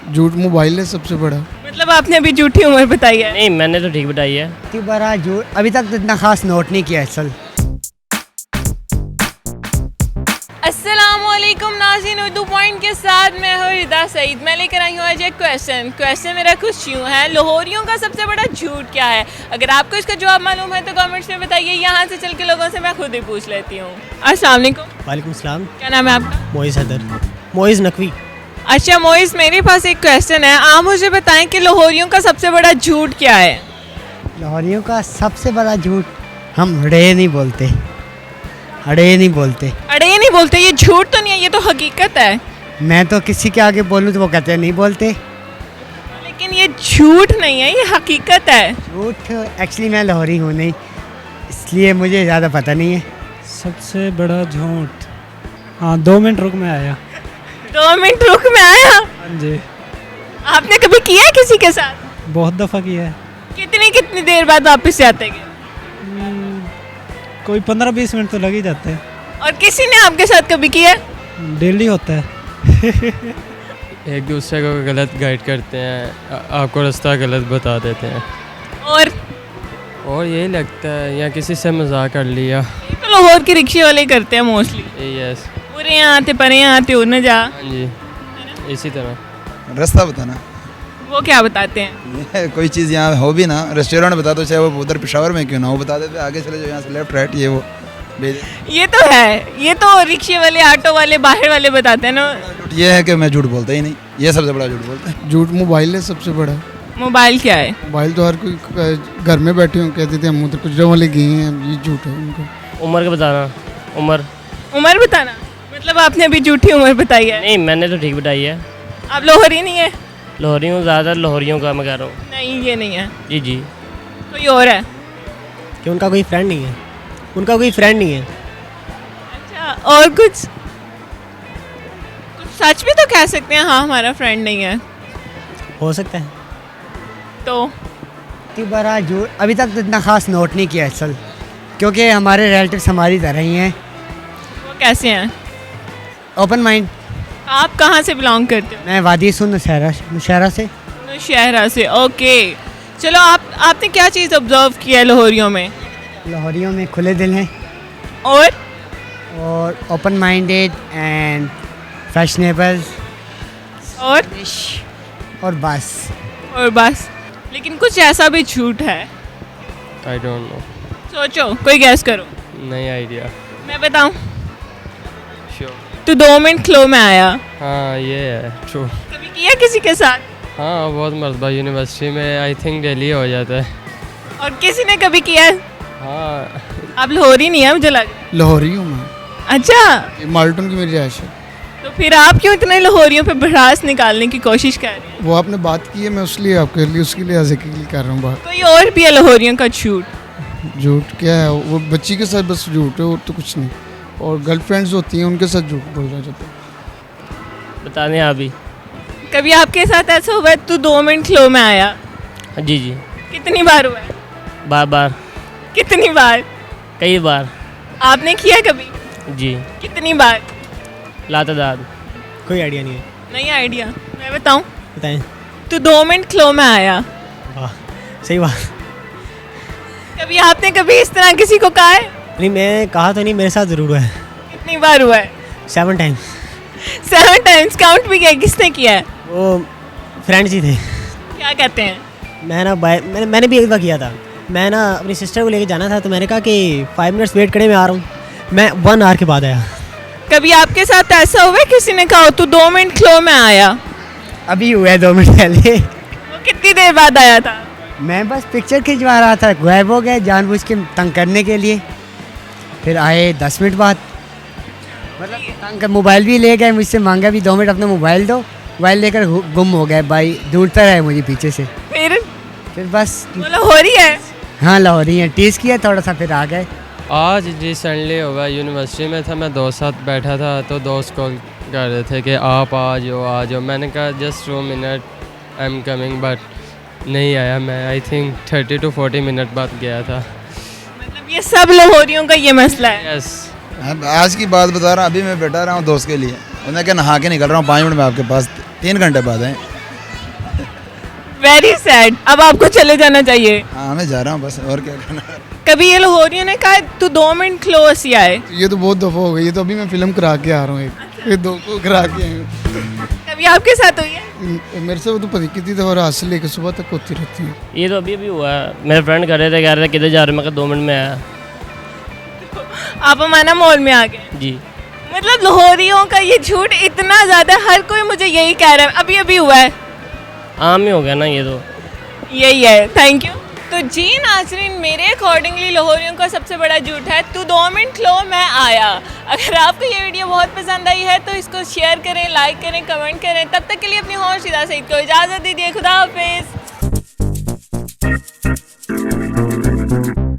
झूठ मोबाइल है सबसे बड़ा। मतलब आपने अभी झूठी उम्र बताई है। नहीं, मैंने तो ठीक बताई है। इतनी बड़ा झूठ अभी तक तो इतना खास नोट नहीं किया असल। अस्सलामुअलैकुम नाज़रीन, उर्दू पॉइंट के साथ मैं हूँ रिदा सईद। मैं लेकर आई हूँ आज एक क्वेश्चन मेरा कुछ यूँ है, लाहौरियों का सबसे बड़ा झूठ क्या है? अगर आपको इसका जवाब मालूम है तो कमेंट्स में बताइए। यहाँ से चल के लोगों से मैं खुद ही पूछ लेती हूँ। अस्सलाम वालेकुम। वालेकुम सलाम। क्या नाम है आपका? मोइज़ हैदर। मोइज़ नकवी। अच्छा मोइज़, मेरे पास एक क्वेश्चन है, आप मुझे बताएं कि लाहौरियों का सबसे बड़ा झूठ क्या है? लाहौरियों का सबसे बड़ा झूठ, हम रे नहीं बोलते। अड़े नहीं बोलते। अरे ये नहीं बोलते, ये झूठ तो नहीं है, ये तो हकीकत है। मैं तो किसी के आगे बोलूँ तो वो कहते हैं नहीं बोलते। लेकिन ये झूठ नहीं है, ये हकीकत है। झूठ एक्चुअली मैं लाहौरी हूँ नहीं, इसलिए मुझे ज़्यादा पता नहीं है। सबसे बड़ा झूठ, हाँ 2 मिनट रुक में आया। 2 मिनट रुक में आया? हाँ जी, आपने कभी किया है किसी के साथ? बहुत दफ़ा किया है। कितनी देर बाद वापस से आते हैं? कोई 15-20 मिनट तो लग ही जाते हैं। और किसी ने आपके साथ कभी किया है? डेली होता है। एक दूसरे को गलत गाइड करते हैं, आपको रास्ता गलत बता देते हैं। और यही लगता है या किसी से मजाक कर लिया। ये तो लाहौर के रिक्शे वाले करते हैं मोस्टली। यस, पूरे यहाँ आते परे यहाँ आते उड़ न जा। हाँ जी, इसी तरह। रास्ता बताना, वो क्या बताते हैं? ये कोई चीज़ यहाँ हो भी ना, रेस्टोरेंट बता दो, चाहे वो उधर पेशावर में क्यों ना, वो बता देते आगे चले जाओ, यहाँ से लेफ्ट राइट, ये वो ये तो है, ये तो रिक्शे वाले ऑटो वाले बाहर वाले बताते हैं ना। ये है कि मैं झूठ बोलता ही नहीं, ये सबसे बड़ा झूठ बोलता है। झूठ मोबाइल है सबसे बड़ा। मोबाइल क्या है? मोबाइल तो हर कोई घर में बैठे हों कहते थे हम उधर गुजरा वाले गए हैं, ये झूठ है उनका। उम्र का बताना। उम्र बताना? मतलब आपने अभी झूठी उम्र बताई है। नहीं, मैंने तो ठीक बताई है। आप लाहौरी नहीं है? लाहौरी हूँ, ज़्यादातर लाहौरियों का मैं कह रहा हूँ। नहीं ये नहीं है। जी जी। कोई और है? कि उनका कोई फ्रेंड नहीं है। उनका कोई फ्रेंड नहीं है। अच्छा, और कुछ सच भी तो कह सकते हैं, हाँ हमारा फ्रेंड नहीं है हो सकता है। तो इतनी बड़ा झूठ अभी तक तो इतना खास नोट नहीं किया असल, क्योंकि हमारे रिलेटिव्स हमारी तरह ही हैं, वो कैसे हैं? Open mind. आप कहाँ से बिलोंग करते हो? मैं वादी सुन नौशहरा से। शहरा से, ओके। चलो आपने क्या चीज़ ऑब्जर्व किया है लाहौरियों में? लाहौरियों में खुले दिल हैं और ओपन माइंडेड एंड फैशनेबल और बस। लेकिन कुछ ऐसा भी झूठ है? I don't know. सोचो, कोई गैस करो। नहीं आइडिया। मैं बताऊं? श्योर। तू 2 मिनट फ्लो में आया। हाँ ये है ट्रू। कभी किया किसी के साथ? हाँ बहुत मरतबा यूनिवर्सिटी में, आई थिंक डेली हो जाता है। और किसी ने कभी किया है? हाँ। आप लाहौरी नहीं है मुझे लग रहा है। लाहौरी हूँ मैं, अच्छा, ये माल्टन की मेरी रिहाइश है। तो फिर आप क्यों इतने लाहौरियों पे भड़ास निकालने की कोशिश कर रहे हैं? वो आपने बात की है, मैं उसलिए आपके लिए उसके लिए के लिए कर रहा हूँ बात। कोई और भी है लाहौरियों का झूठ? झूठ क्या है, वो बच्ची के साथ बस झूठ है और तो कुछ नहीं। और गर्लफ्रेंड्स होती हैं उनके साथ झूठ बोल रहा जाता है। बता दें अभी। कभी आपके साथ ऐसा हुआ है तू 2 मिनट फ्लो में आया? जी जी। कितनी बार हुआ है? बार कितनी बार? कई बार। आपने किया कभी? जी। कितनी बार? लातादाद। कोई आइडिया नहीं है। नहीं आइडिया? मैं बताऊं? बताएं। तू 2 मिनट फ्लो में आया। वाह, सही बात। कभी आपने कभी इस तरह किसी को कहा है? नहीं, मैं कहा तो नहीं, मेरे साथ ज़रूर हुआ है। कितनी बार हुआ है? 7 टाइम्स। 7 टाइम्स काउंट भी किया? किसने किया है? वो फ्रेंड्स ही थे। क्या कहते हैं? मैंने भी एक बार किया था। मैं ना अपनी सिस्टर को लेके जाना था, तो मैंने कहा कि 5 मिनट्स वेट करने में आ रहा हूँ। मैं 1 आवर के बाद आया। कभी आपके साथ ऐसा हुआ है किसी ने कहा तू 2 मिनट फ्लो में आया? अभी हुआ है 2 मिनट पहले। वो कितनी देर बाद आया था? मैं बस पिक्चर खिंचवा रहा था, गायब हो गए जानबूझ के तंग करने के लिए। फिर आए 10 मिनट बाद, मतलब तंग कर, मोबाइल भी ले गए मुझसे, मांगा भी 2 मिनट अपना मोबाइल दो। मोबाइल लेकर गुम हो गए भाई, ढूंढता रहे मुझे पीछे से। फिर बस वो लाहौरी है? हाँ लाहौरी है। टीज किया थोड़ा सा, फिर आ गए। आज रिसेंटली हुआ, यूनिवर्सिटी में था, मैं दोस्त साथ बैठा था, तो दोस्त कॉल कर रहे थे कि आप आ जाओ। मैंने कहा just 2 minute, I am coming, but नहीं आया। मैं आई थिंक 30 to 40 मिनट बाद गया था। मतलब ये सब लाहौरियों का ये मसला है? यस। आज की बात बता रहा हूँ, अभी मैं बैठा रहा हूँ दोस्त के लिए, उन्होंने कहा नहा के निकल रहा हूँ 5 मिनट में आपके पास, 3 घंटे बाद आए। Very sad. अब आपको चले जाना चाहिए। हाँ मैं जा रहा हूँ बस, और क्या करना। कभी ये लाहौरियों ने कहा तू 2 मिनट क्लोज आए? ये तो बहुत दफ़ा हो गई, ये तो अभी मैं फिल्म करा के आ रहा हूँ एक, ये 2 को करा के आया हूँ। कभी आपके साथ हुई है? मेरे से वो तो पता कितनी दफ़ा रात से लेकर सुबह तक होती रहती है। ये तो अभी हुआ है। मेरे फ्रेंड कर रहे थे, कह रहे थे किधर जा रहे हो, मैं कहा 2 मिनट में आया। आप अमाना मॉल में आ गए। जी मतलब लाहौरियों का ये झूठ इतना ज़्यादा, हर कोई मुझे यही कह रहा है। अभी अभी हुआ है, आम ही हो गया ना ये तो। यही है। Thank you. तो जी नाज़रीन, मेरे अकॉर्डिंगली लाहौरियों का सबसे बड़ा झूठ है तू 2 मिनट लो मैं आया। अगर आपको ये वीडियो बहुत पसंद आई है तो इसको शेयर करें, लाइक करें, कमेंट करें। तब तक के लिए अपनी होशिदा सईद को इजाज़त दीजिए। खुदा हाफिज़।